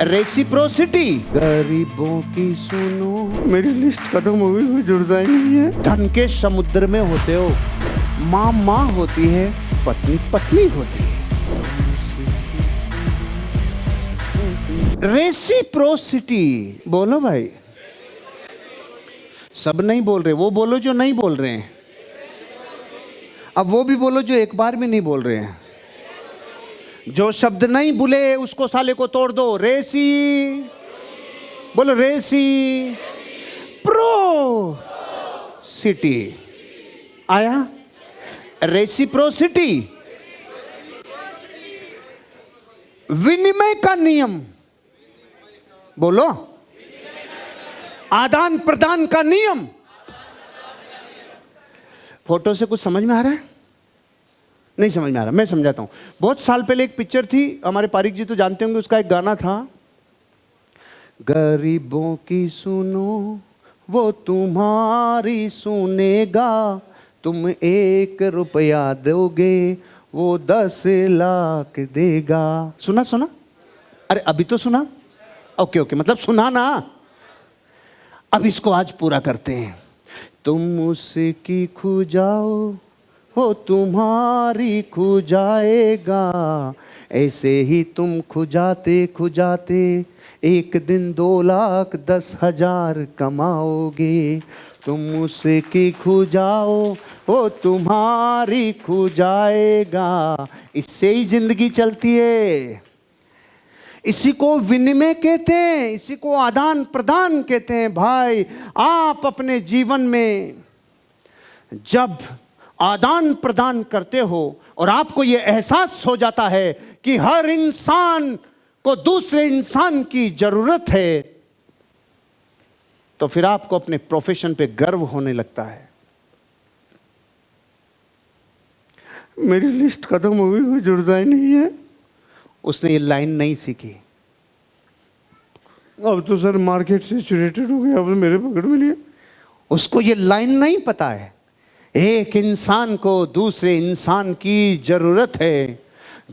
Reciprocity, गरीबों की सुनो, मेरी लिस्ट खत्म हो गई, कोई जुड़ता ही नहीं है। धन के समुद्र में होते हो, माँ माँ होती है, पत्नी पत्नी होती है। रेसिप्रोसिटी बोलो भाई, सब नहीं बोल रहे, वो बोलो जो नहीं बोल रहे हैं, अब वो भी बोलो जो एक बार भी नहीं बोल रहे हैं। जो शब्द नहीं बोले उसको साले को तोड़ दो। रेसी बोलो, रेसी प्रो सिटी आया। रेसिप्रोसिटी विनिमय का नियम, बोलो आदान प्रदान का नियम। फोटो से कुछ समझ में आ रहा है? नहीं समझ में आ रहा, मैं समझाता हूं। बहुत साल पहले एक पिक्चर थी, हमारे पारिक जी तो जानते होंगे, उसका एक गाना था, गरीबों की सुनो वो तुम्हारी सुनेगा, तुम 1 रुपया दोगे वो 10 लाख देगा। सुना सुना? अरे अभी तो सुना। ओके ओके, मतलब सुना ना। अब इसको आज पूरा करते हैं। तुम उसकी खो जाओ वो तुम्हारी खो जाएगा, ऐसे ही तुम खुजाते खुजाते एक दिन 2,10,000 कमाओगे। तुम उसकी खो जाओ वो तुम्हारी खो जाएगा, इससे ही जिंदगी चलती है। इसी को विनिमय कहते हैं, इसी को आदान प्रदान कहते हैं। भाई आप अपने जीवन में जब आदान प्रदान करते हो और आपको यह एहसास हो जाता है कि हर इंसान को दूसरे इंसान की जरूरत है, तो फिर आपको अपने प्रोफेशन पे गर्व होने लगता है। मेरी लिस्ट खत्म हो गई, कोई जुड़ता ही नहीं है। उसने ये लाइन नहीं सीखी। अब तो सर मार्केट से सैचुरेटेड हो गया, अब तो मेरे पकड़ में नहीं है। उसको ये लाइन नहीं पता है, एक इंसान को दूसरे इंसान की जरूरत है।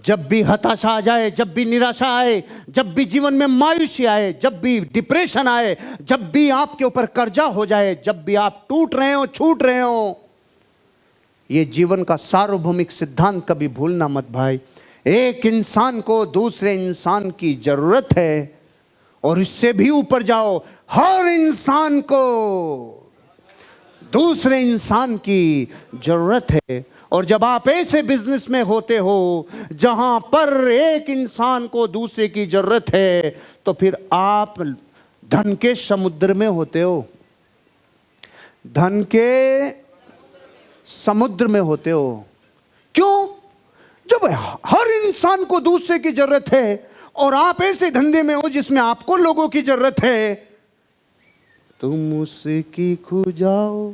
जब भी हताशा आ जाए, जब भी निराशा आए, जब भी जीवन में मायूसी आए, जब भी डिप्रेशन आए, जब भी आपके ऊपर कर्जा हो जाए, जब भी आप टूट रहे हो, छूट रहे हो, ये जीवन का सार्वभौमिक सिद्धांत कभी भूलना मत भाई। एक इंसान को दूसरे इंसान की जरूरत है, और इससे भी ऊपर जाओ, हर इंसान को दूसरे इंसान की जरूरत है। और जब आप ऐसे बिजनेस में होते हो जहां पर एक इंसान को दूसरे की जरूरत है, तो फिर आप धन के समुद्र में होते हो, धन के समुद्र में होते हो। क्यों? जब हर इंसान को दूसरे की जरूरत है और आप ऐसे धंधे में हो जिसमें आपको लोगों की जरूरत है, तुम उसकी खो जाओ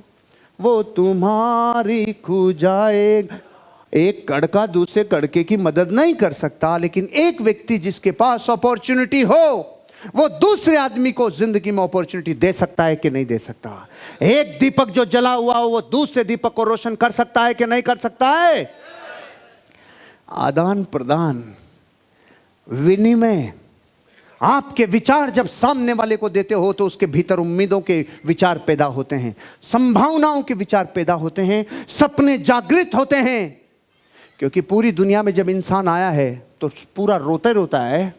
वो तुम्हारी खो जाएगा। एक कड़का दूसरे कड़के की मदद नहीं कर सकता, लेकिन एक व्यक्ति जिसके पास अपॉर्चुनिटी हो वो दूसरे आदमी को जिंदगी में अपॉर्चुनिटी दे सकता है कि नहीं दे सकता? एक दीपक जो जला हुआ हो वो दूसरे दीपक को रोशन कर सकता है कि नहीं कर सकता है? आदान प्रदान, विनिमय। आपके विचार जब सामने वाले को देते हो तो उसके भीतर उम्मीदों के विचार पैदा होते हैं, संभावनाओं के विचार पैदा होते हैं, सपने जागृत होते हैं। क्योंकि पूरी दुनिया में जब इंसान आया है तो पूरा रोते रोता है,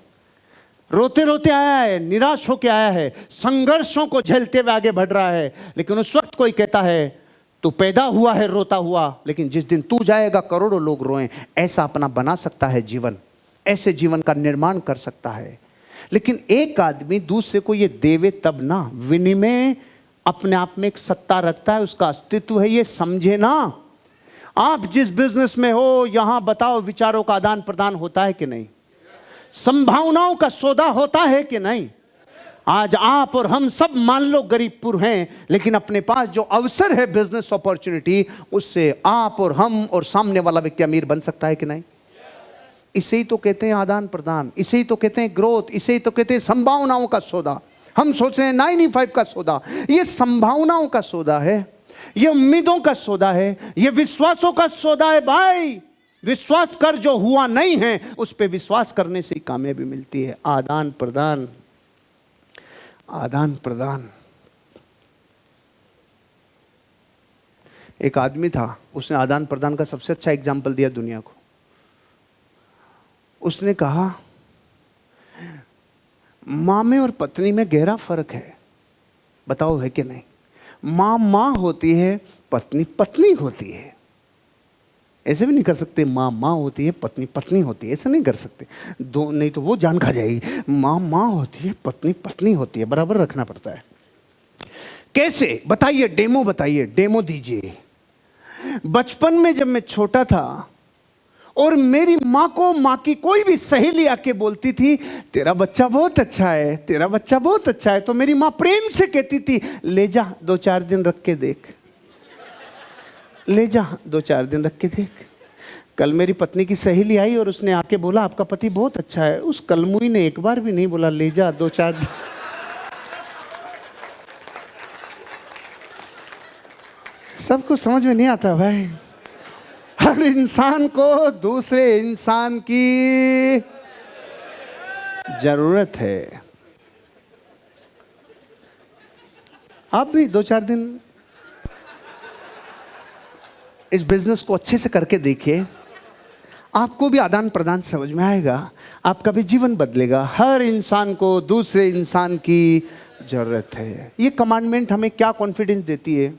रोते रोते आया है, निराश होकर आया है, संघर्षों को झेलते हुए आगे बढ़ रहा है। लेकिन उस वक्त कोई कहता है तू पैदा हुआ है रोता हुआ, लेकिन जिस दिन तू जाएगा करोड़ों लोग रोएं। ऐसा अपना बना सकता है जीवन, ऐसे जीवन का निर्माण कर सकता है। लेकिन एक आदमी दूसरे को ये देवे तब ना। विनिमय अपने आप में एक सत्ता रखता है, उसका अस्तित्व है, ये समझे ना। आप जिस बिजनेस में हो यहां बताओ, विचारों का आदान प्रदान होता है कि नहीं? संभावनाओं का सौदा होता है कि नहीं? आज आप और हम सब मान लो गरीबपुर हैं, लेकिन अपने पास जो अवसर है बिजनेस अपॉर्चुनिटी, उससे आप और हम और सामने वाला व्यक्ति अमीर बन सकता है कि नहीं? इसे ही तो कहते हैं आदान प्रदान, इसे ही तो कहते हैं ग्रोथ, इसे ही तो कहते हैं संभावनाओं का सौदा। हम सोच रहे हैं 995 का सौदा, ये संभावनाओं का सौदा है, ये उम्मीदों का सौदा है, ये विश्वासों का सौदा है भाई। विश्वास कर जो हुआ नहीं है, उस पे विश्वास करने से ही कामयाबी मिलती है। आदान प्रदान, आदान प्रदान। एक आदमी था, उसने आदान प्रदान का सबसे अच्छा एग्जाम्पल दिया दुनिया को। उसने कहा माँ में और पत्नी में गहरा फर्क है। बताओ है कि नहीं? माँ माँ होती है, पत्नी पत्नी होती है। ऐसे भी नहीं कर सकते माँ माँ होती है पत्नी पत्नी होती है, ऐसे नहीं कर सकते। दो नहीं तो वो जान खा जाएगी। माँ माँ होती है पत्नी पत्नी होती है, बराबर रखना पड़ता है। कैसे बताइए? डेमो बताइए, डेमो दीजिए। बचपन में जब मैं छोटा था और मेरी माँ को माँ की कोई भी सहेली आके बोलती थी तेरा बच्चा बहुत अच्छा है, तेरा बच्चा बहुत अच्छा है, तो मेरी माँ प्रेम से कहती थी ले जा 2-4 दिन रख के देख, ले जा 2-4 दिन रख के देख। कल मेरी पत्नी की सहेली आई और उसने आके बोला आपका पति बहुत अच्छा है। उस कलमुई ने एक बार भी नहीं बोला ले जा 2-4 दिन। सबको समझ में नहीं आता भाई। हर इंसान को दूसरे इंसान की जरूरत है। आप भी 2-4 दिन इस बिजनेस को अच्छे से करके देखिए, आपको भी आदान प्रदान समझ में आएगा, आपका भी जीवन बदलेगा। हर इंसान को दूसरे इंसान की जरूरत है। ये कमांडमेंट हमें क्या कॉन्फिडेंस देती है?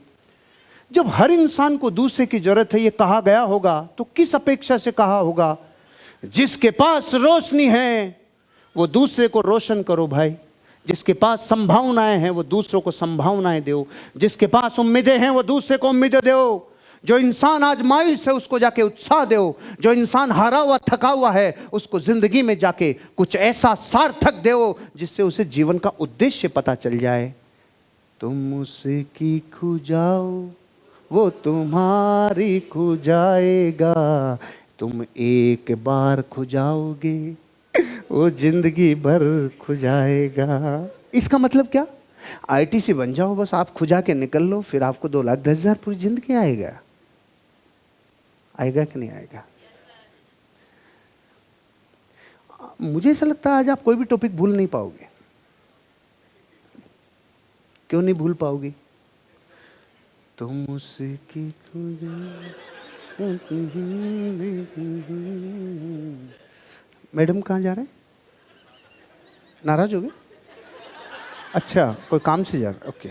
जब हर इंसान को दूसरे की जरूरत है ये कहा गया होगा तो किस अपेक्षा से कहा होगा? जिसके पास रोशनी है वो दूसरे को रोशन करो भाई। जिसके पास संभावनाएं हैं वो दूसरों को संभावनाएं दो। जिसके पास उम्मीदें हैं वो दूसरे को उम्मीदें दो। जो इंसान आज मायूस है उसको जाके उत्साह दो। जो इंसान हारा हुआ थका हुआ है उसको जिंदगी में जाके कुछ ऐसा सार्थक दो जिससे उसे जीवन का उद्देश्य पता चल जाए। तुम उसकी खो जाओ वो तुम्हारी खो जाएगा, तुम एक बार खो जाओगे वो जिंदगी भर खो जाएगा। इसका मतलब क्या? आईटीसी बन जाओ बस, आप खुजा के निकल लो, फिर आपको 2,10,000 पूरी जिंदगी आएगा। आएगा कि नहीं आएगा? मुझे ऐसा लगता है आज आप कोई भी टॉपिक भूल नहीं पाओगे। क्यों नहीं भूल पाओगे? तुम उसकी मैडम कहाँ जा रहे हैं? नाराज हो गए? अच्छा, कोई काम से जा रहा? ओके।